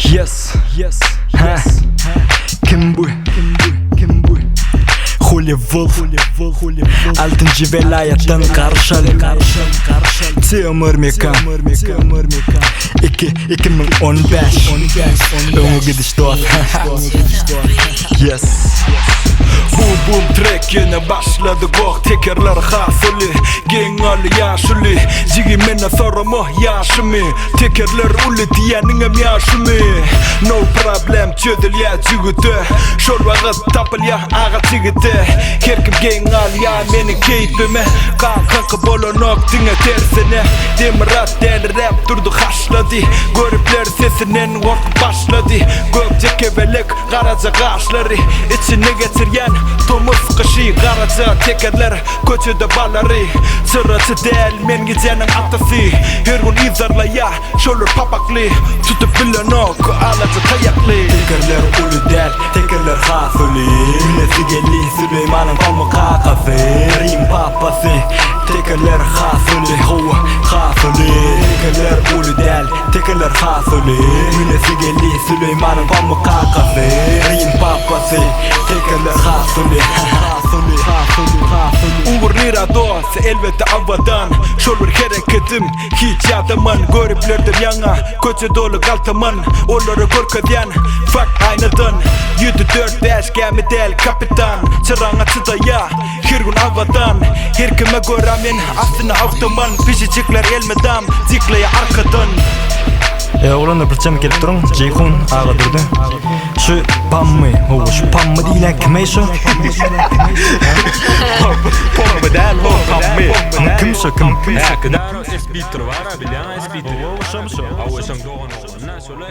Yes, yes, yes. Kim bu? Hollywood Altıncı velayettan karşıl Timur Mekan 2015 Öngü gidiş dost. Yes. Boom track yine başladı gok tekerler hasılı Gengalı yaşılı Zigi mena sorumu yaşımı Tekerler ulu diyenim yaşımı No problem çödül ya cügüdü Şol vakit tapıl ya ağa çıgıdı Herkim gengalı ya menin keyfime Kanka bolu noktine tersine Demirat del rap durdu haşladı Görüpler sesinden kork başladı Gökçe kevelek karaca kaşları İçine getiryen Tomuz kışı karaca tekerler Köçüde balları Sırası değil men gidenin atası Her gün izarla ya şolur papaklı Tutup bilen ok alaca kayaklı Tekerler ulu del tekerler hasılı Ünesi gelli Süleyman'ın komu kakası Rim papası Tekerler hasılı Hova hasılı Tekerler ulu del tekerler hasılı Ünesi gelli Süleyman'ın komu kakası Rim papası Tekerler hasılı Uğur nira dost elbette avadan Şolur hareketim hiç adamın Görüplerdir yana kötü dolu kaltamın Onları korkadyan fuck aynadan 7-4-5 gemi del kapitan Çırağına çıdaya her gün avadan Her kime göremin aslında avtaman Pişicikler elmedam ziklaya arkadan Oğlanlar birçem kelip durun Ceyhun ağa durdu Şu pammı Şu pammı deyilen kime şu? Pammı değil o pammı Kim şu kim? Kadar o S-Beater var abi, bilen S-Beater. O şam doğan oğluna söyle.